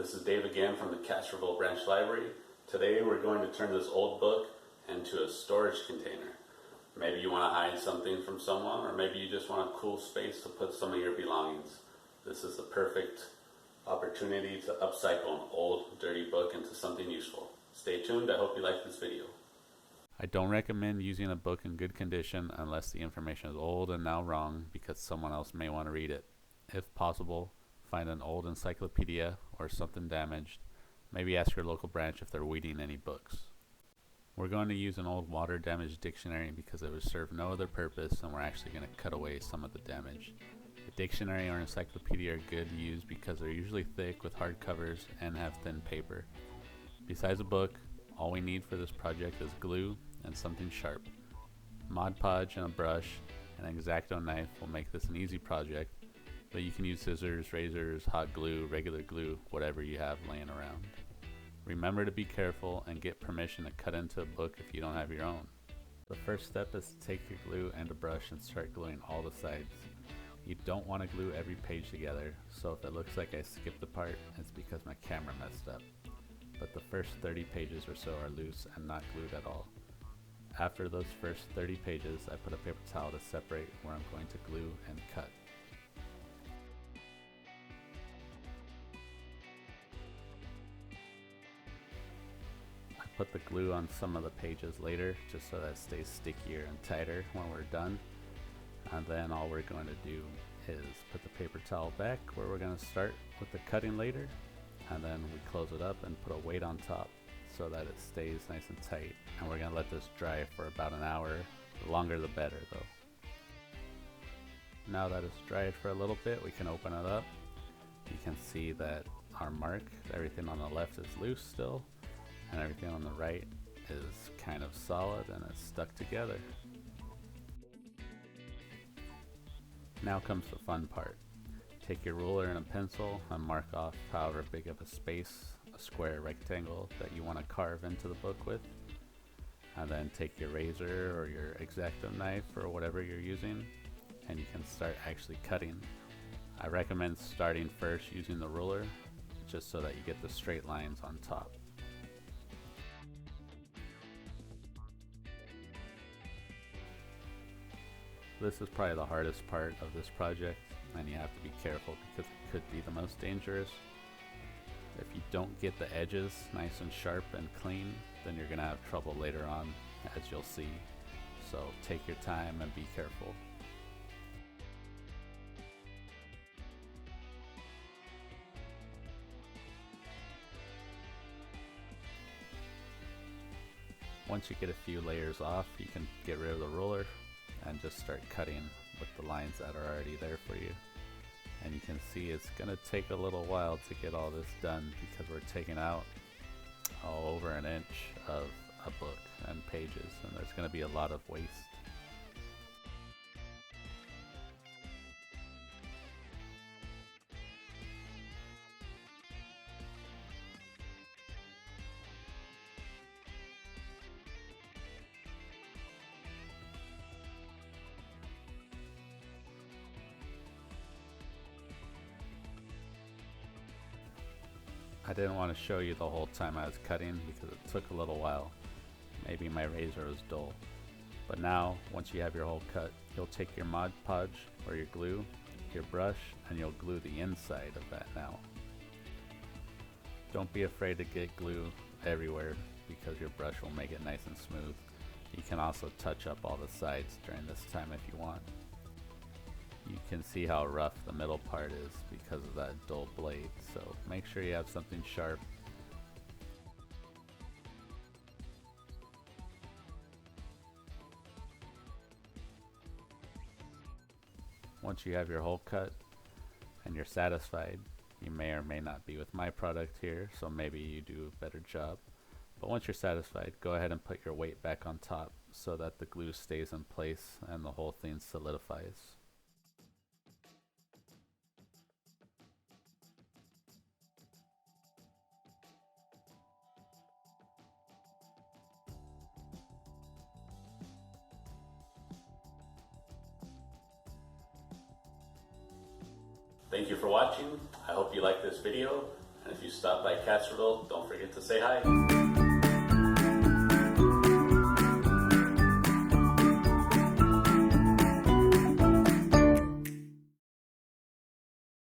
This is Dave again from the Castroville Branch Library. Today we're going to turn this old book into a storage container. Maybe you want to hide something from someone, or maybe you just want a cool space to put some of your belongings. This is the perfect opportunity to upcycle an old, dirty book into something useful. Stay tuned. I hope you like this video. I don't recommend using a book in good condition unless the information is old and now wrong, because someone else may want to read it. If possible, find an old encyclopedia or something damaged. Maybe ask your local branch if they're weeding any books. We're going to use an old water damage dictionary because it would serve no other purpose, and we're actually going to cut away some of the damage. A dictionary or encyclopedia are good to use because they're usually thick with hard covers and have thin paper. Besides a book, all we need for this project is glue and something sharp. Mod Podge and a brush and an X-Acto knife will make this an easy project, but you can use scissors, razors, hot glue, regular glue, whatever you have laying around. Remember to be careful and get permission to cut into a book if you don't have your own. The first step is to take your glue and a brush and start gluing all the sides. You don't want to glue every page together, so if it looks like I skipped a part, it's because my camera messed up. But the first 30 pages or so are loose and not glued at all. After those first 30 pages, I put a paper towel to separate where I'm going to glue and cut. Put the glue on some of the pages later just so that it stays stickier and tighter when we're done. And then all we're going to do is put the paper towel back where we're going to start with the cutting later, and then we close it up and put a weight on top so that it stays nice and tight. And we're going to let this dry for about an hour. The longer the better though. Now that it's dried for a little bit, we can open it up. You can see that our mark, everything on the left is loose still, and everything on the right is kind of solid and it's stuck together. Now comes the fun part. Take your ruler and a pencil and mark off however big of a space, a square, rectangle that you want to carve into the book with. And then take your razor or your X-Acto knife or whatever you're using, and you can start actually cutting. I recommend starting first using the ruler just so that you get the straight lines on top. This is probably the hardest part of this project, and you have to be careful because it could be the most dangerous. If you don't get the edges nice and sharp and clean, then you're going to have trouble later on, as you'll see. So take your time and be careful. Once you get a few layers off, you can get rid of the ruler and just start cutting with the lines that are already there for you. And you can see it's gonna take a little while to get all this done because we're taking out over an inch of a book and pages, and there's gonna be a lot of waste. I didn't want to show you the whole time I was cutting because it took a little while. Maybe my razor was dull. But now, once you have your hole cut, you'll take your Mod Podge or your glue, your brush, and you'll glue the inside of that now. Don't be afraid to get glue everywhere because your brush will make it nice and smooth. You can also touch up all the sides during this time if you want. You can see how rough the middle part is because of that dull blade, so make sure you have something sharp. Once you have your hole cut and you're satisfied, you may or may not be with my product here, so maybe you do a better job. But once you're satisfied, go ahead and put your weight back on top so that the glue stays in place and the whole thing solidifies. Thank you for watching. I hope you liked this video. And if you stop by Castroville, don't forget to say hi.